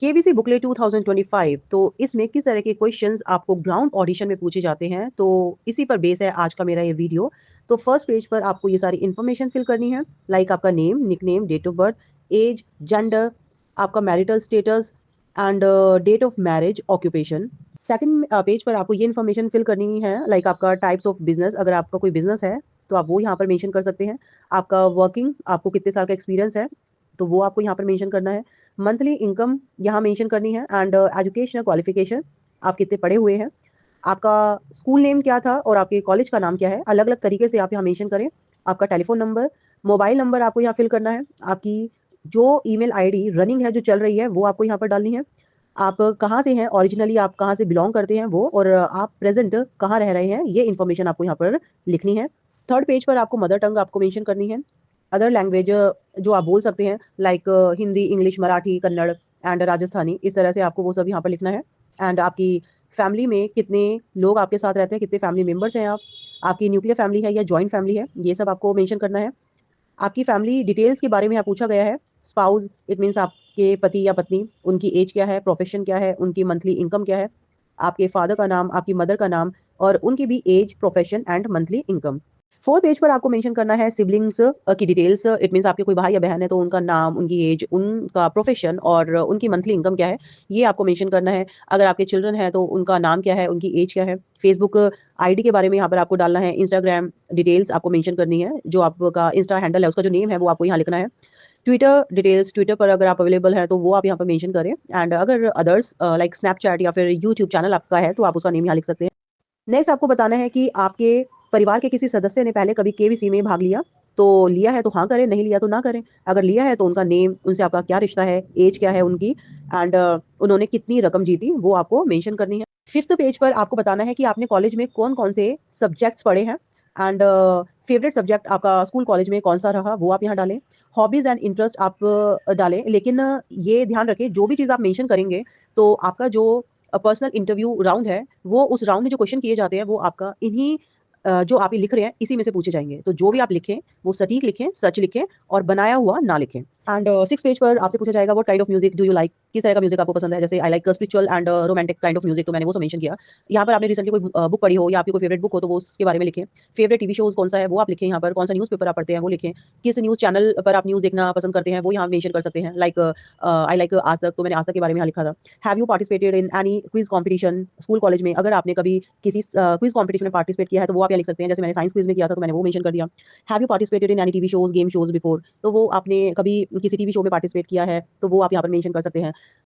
KBC booklet 2025 तो इसमें किस तरह के क्वेश्चंस आपको ग्राउंड ऑडिशन में पूछे जाते हैं, तो इसी पर बेस है आज का मेरा ये वीडियो। तो फर्स्ट पेज पर आपको ये सारी इन्फॉर्मेशन फिल करनी है, लाइक आपका name, nickname, date of birth, age, gender, आपका marital status and date of marriage, occupation. Second page पर आपको ये इन्फॉर्मेशन फिल करनी है, लाइक आपका टाइप्स ऑफ बिजनेस, अगर आपका कोई बिजनेस है तो आप वो यहाँ पर मेंशन कर सकते हैं। आपका वर्किंग, आपको कितने साल का एक्सपीरियंस है, तो वो आपको यहाँ पर मेंशन करना है। मंथली इनकम यहाँ मेंशन करनी है एंड एजुकेशनल क्वालिफिकेशन, आप कितने पढ़े हुए हैं, आपका स्कूल नेम क्या था और आपके कॉलेज का नाम क्या है, अलग अलग तरीके से आप यहाँ मेंशन करें। आपका टेलीफोन नंबर, मोबाइल नंबर आपको यहाँ फिल करना है। आपकी जो ईमेल आईडी रनिंग है, जो चल रही है, वो आपको यहाँ पर डालनी है। आप कहाँ से हैं ओरिजिनली, आप कहाँ से बिलोंग करते हैं वो, और आप प्रेजेंट कहाँ रह रहे हैं, ये इन्फॉर्मेशन आपको यहाँ पर लिखनी है। थर्ड पेज पर आपको मदर टंग आपको मेंशन करनी है। अदर लैंग्वेज जो आप बोल सकते हैं, like Hindi, English, Marathi, Kannada and Rajasthani, इस तरह से आपको वो सब यहाँ पर लिखना है। एंड आपकी फैमिली में कितने लोग आपके साथ रहते हैं, कितने फैमिली मेंबर्स हैं आप, आपकी न्यूक्लियर फैमिली है या जॉइंट फैमिली है, ये सब आपको मेंशन करना है। आपकी फैमिली डिटेल्स के बारे में यहाँ पूछा गया है। स्पाउस, इट मीन्स आपके पति या पत्नी, उनकी एज क्या है, प्रोफेशन क्या है, उनकी मंथली इनकम क्या है, आपके फादर का नाम, आपकी मदर का नाम और उनकी भी age, profession and monthly income. Fourth page पर आपको मेंशन करना है सिबलिंग्स की डिटेल्स, इट मीन्स आपके कोई भाई या बहन है तो उनका नाम, उनकी एज, उनका प्रोफेशन और उनकी मंथली इनकम क्या है, ये आपको मेंशन करना है। अगर आपके चिल्ड्रन है तो उनका नाम क्या है, उनकी एज क्या है। फेसबुक आईडी के बारे में यहाँ पर आपको डालना है। इंस्टाग्राम डिटेल्स आपको मेंशन करनी है, जो आपका इंस्टा हैंडल है उसका जो नेम है वो आपको यहाँ लिखना है। ट्विटर डिटेल्स, ट्विटर पर अगर आप अवेलेबल है तो वो आप यहाँ पर मेंशन करें। एंड अगर अदर्स लाइक स्नैपचैट या फिर यूट्यूब चैनल आपका है तो आप उसका नेम यहाँ लिख सकते हैं। नेक्स्ट आपको बताना है कि आपके परिवार के किसी सदस्य ने पहले कभी केबीसी में भाग लिया, तो लिया है तो हाँ करें, नहीं लिया तो ना करें। अगर लिया है तो उनका नेम, उनसे आपका क्या रिश्ता है, एज क्या है उनकी एंड उन्होंने कितनी रकम जीती, वो आपको मेंशन करनी है। फिफ्थ पेज पर आपको बताना है कि आपने कॉलेज में कौन कौन से सब्जेक्ट्स पढ़े हैं एंड फेवरेट सब्जेक्ट आपका स्कूल कॉलेज में कौन सा रहा, वो आप यहाँ डालें। हॉबीज एंड इंटरेस्ट आप डालें, लेकिन ये ध्यान रखें जो भी चीज़ आप मेंशन करेंगे तो आपका जो पर्सनल इंटरव्यू राउंड है, वो उस राउंड में जो क्वेश्चन किए जाते हैं वो आपका इन्हीं जो आप ये लिख रहे हैं इसी में से पूछे जाएंगे। तो जो भी आप लिखें वो सटीक लिखें, सच लिखें और बनाया हुआ ना लिखें। एंड सिक्स पेज पर आपसे पूछा जाएगा what kind of music do you like, किस तरह का म्यूजिक आपको पसंद है। जैसे I like spiritual and romantic kind of music, तो मैंने वो सब मेंशन किया। यहाँ पर आपने रिसेंटली कोई बुक पढ़ी हो या आपकी कोई फेवरेट बुक हो तो वो उसके बारे में लिखें। फेवरेट टीवी शोज कौन सा है वो आप लिखें, यहाँ पर कौन सा न्यूज़पेपर आप पढ़ते हैं वो लिखें। किस न्यूज़ चैनल पर आप न्यूज़ देखना पसंद करते हैं वो यहाँ मेंशन कर सकते हैं। लाइक आई लाइक आज तक, तो मैंने आज तक के बारे में यहाँ लिखा था। Have you participated in any quiz competition, school college में अगर आपने कभी किसी क्विज कॉम्पिटिशन में पार्टिसिपेट किया है तो वो आप यहाँ लिख सकते हैं। जैसे मैंने साइंस क्विज में किया था तो मैंने वो मेंशन कर दिया। Have you participated in any TV shows, game shows before, तो वो आपने कभी किसी टीवी शो में पार्टिसिपेट किया है तो वो आप यहाँ पर मेंशन कर सकते हैं।